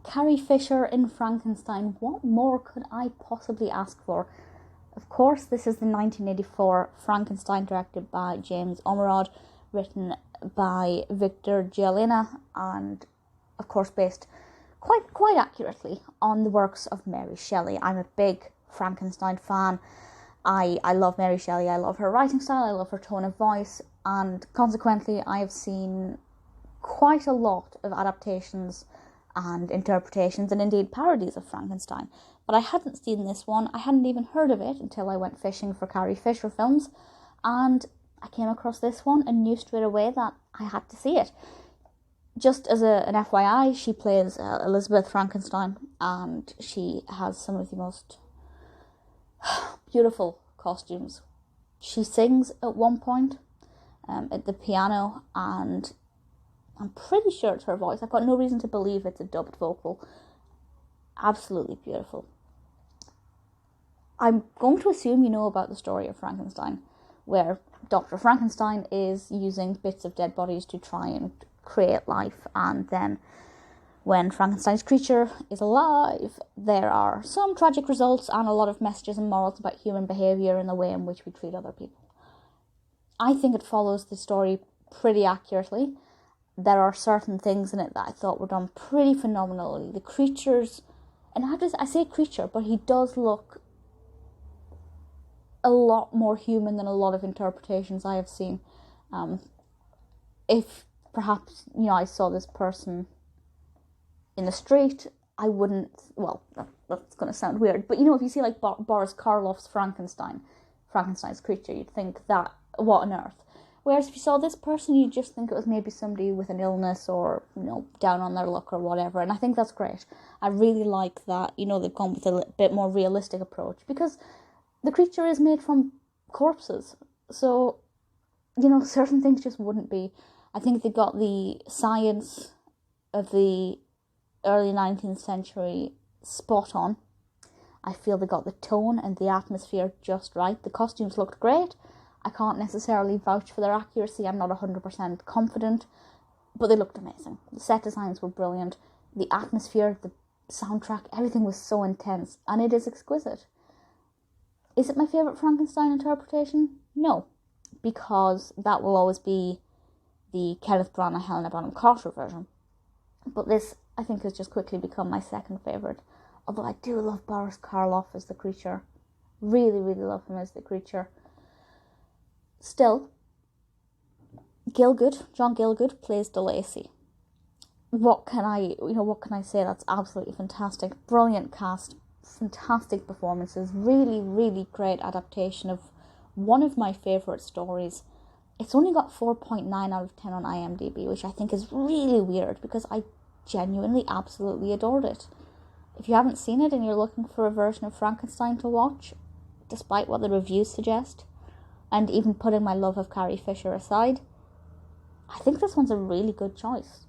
Carrie Fisher in Frankenstein. What more could I possibly ask for? Of course, this is the 1984 Frankenstein, directed by James Ormerod, written by Victor Gialanella, and of course based quite accurately on the works of Mary Shelley. I'm a big Frankenstein fan. I love Mary Shelley. I love her writing style. I love her tone of voice, and consequently, I have seen quite a lot of adaptations and interpretations, and indeed parodies of Frankenstein. But I hadn't seen this one. I hadn't even heard of it until I went fishing for Carrie Fisher films, and I came across this one and knew straight away that I had to see it. Just as an FYI, she plays Elizabeth Frankenstein, and she has some of the most beautiful costumes. She sings at one point at the piano, and I'm pretty sure it's her voice. I've got no reason to believe it's a dubbed vocal. Absolutely beautiful. I'm going to assume you know about the story of Frankenstein, where Dr. Frankenstein is using bits of dead bodies to try and create life, and then when Frankenstein's creature is alive, there are some tragic results and a lot of messages and morals about human behaviour and the way in which we treat other people. I think it follows the story pretty accurately. There are certain things in it that I thought were done pretty phenomenally. The creatures, and I say creature, but he does look a lot more human than a lot of interpretations I have seen. If perhaps, I saw this person in the street, I wouldn't, well, that's going to sound weird, but if you see like Boris Karloff's Frankenstein's creature, you'd think that, what on earth? Whereas if you saw this person, you'd just think it was maybe somebody with an illness or, down on their luck or whatever, and I think that's great. I really like that, they've gone with a bit more realistic approach, because the creature is made from corpses, so, certain things just wouldn't be. I think they got the science of the early 19th century spot on. I feel they got the tone and the atmosphere just right. The costumes looked great. I can't necessarily vouch for their accuracy. I'm not 100% confident, but they looked amazing. The set designs were brilliant. The atmosphere, the soundtrack, everything was so intense, and it is exquisite. Is it my favourite Frankenstein interpretation? No, because that will always be the Kenneth Branagh, Helena Bonham Carter version. But this, I think, has just quickly become my second favourite. Although I do love Boris Karloff as the creature. Really, really love him as the creature. Still, John Gielgud plays the Lacey. What can I say? That's absolutely fantastic. Brilliant cast, fantastic performances, really, really great adaptation of one of my favourite stories. It's only got 4.9 out of 10 on IMDb, which I think is really weird because I genuinely absolutely adored it. If you haven't seen it and you're looking for a version of Frankenstein to watch, despite what the reviews suggest, and even putting my love of Carrie Fisher aside, I think this one's a really good choice.